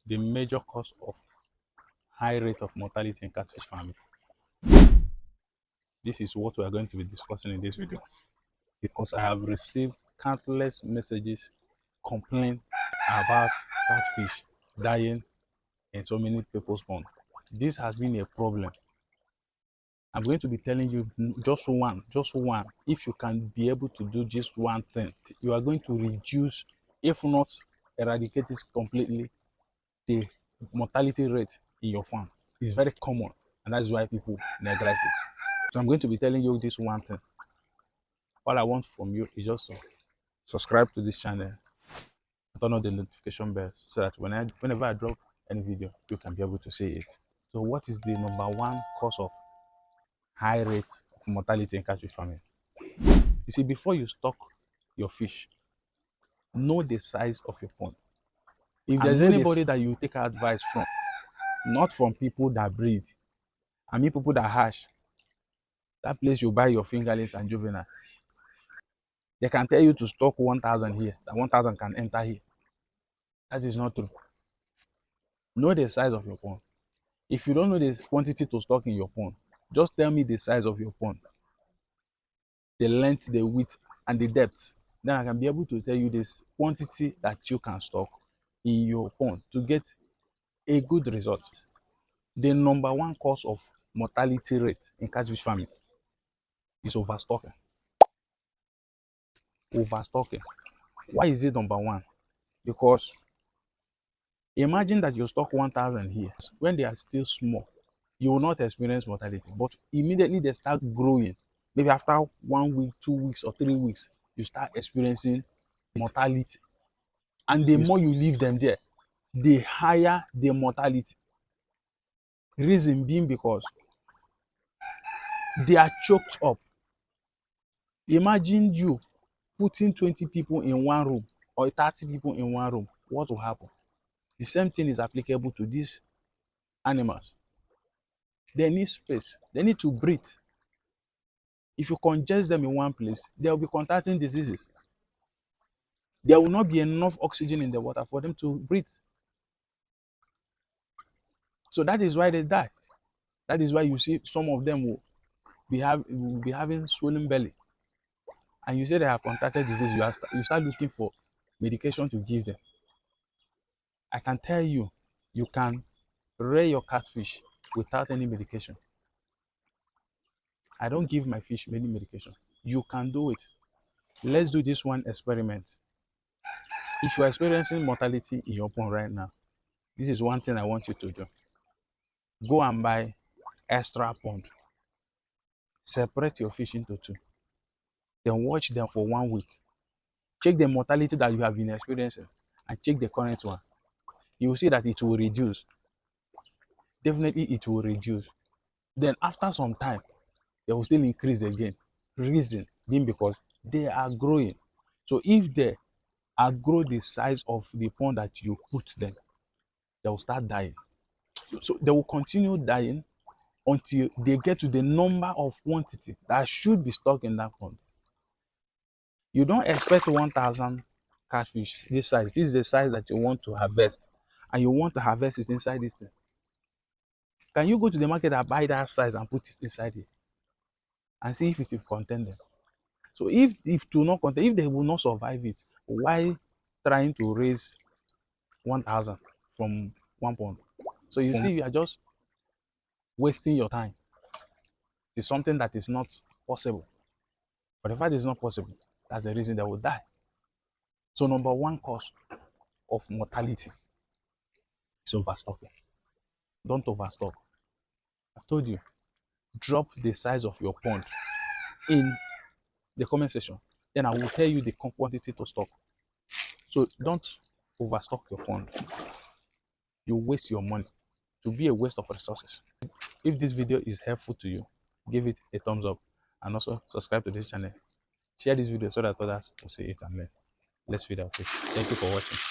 the major cause of high rate of mortality in catfish farming. This is what we are going to be discussing in this video because I have received countless messages complaining about catfish dying in so many people's ponds. This has been a problem. I'm going to be telling you just one. If you can be able to do just one thing, you are going to reduce, if not eradicate it completely, the mortality rate in your farm. It's very common, and that's why people neglect it. So I'm going to be telling you this one thing. All I want from you is just to subscribe to this channel and turn on the notification bell so that whenever I drop any video, you can be able to see it. So what is the number one cause of high rate of mortality in catfish farming? You see, before you stock your fish, know the size of your pond. If there's anybody that you take advice from, not from people that breed, I mean people that hatch, that place you buy your fingerlings and juvenile, they can tell you to stock 1,000 here, that 1,000 can enter here. That is not true. Know the size of your pond. If you don't know the quantity to stock in your pond, just tell me the size of your pond, the length, the width, and the depth. Then I can be able to tell you this quantity that you can stock in your pond to get a good result. The number one cause of mortality rate in catfish farming is overstocking. Overstocking. Why is it number one? Because imagine that you stock 1,000 here. When they are still small, you will not experience mortality. But immediately they start growing, maybe after 1 week, 2 weeks, or 3 weeks, you start experiencing mortality. And the more you leave them there, the higher the mortality. Reason being because they are choked up. Imagine you putting 20 people in one room or 30 people in one room. What will happen? The same thing is applicable to these animals. They need space. They need to breathe. If you congest them in one place, they will be contracting diseases. There will not be enough oxygen in the water for them to breathe. So that is why they die. That is why you see some of them will be having swollen belly. And you say they have contracted disease, you start looking for medication to give them. I can tell you, you can rear your catfish without any medication. I don't give my fish many medication. You can do it. Let's do this one experiment. If you are experiencing mortality in your pond right now, this is one thing I want you to do. Go and buy extra pond. Separate your fish into two. Then watch them for 1 week. Check the mortality that you have been experiencing and check the current one. You will see that it will reduce. Definitely it will reduce. Then after some time, they will still increase again. Reason being because they are growing. So if they outgrow the size of the pond that you put them, they will start dying. So they will continue dying until they get to the number of quantity that should be stocked in that pond. You don't expect 1,000 catfish this size. This is the size that you want to harvest, and you want to harvest it inside this thing. Can you go to the market and buy that size and put it inside it and see if it will contain them? So if it will not contain, if they will not survive it, why trying to raise 1,000 from one pond? So you see, you are just wasting your time. It's something that is not possible. But the fact is not possible, that's the reason they will die. So number one cause of mortality is overstocking. Don't overstock. I've told you, drop the size of your pond in the comment section. Then I will tell you the quantity to stock. So don't overstock your pond. You waste your money. It will be a waste of resources. If this video is helpful to you, give it a thumbs up and also subscribe to this channel. Share this video so that others will see it and learn. Let's feed our fish. Thank you for watching.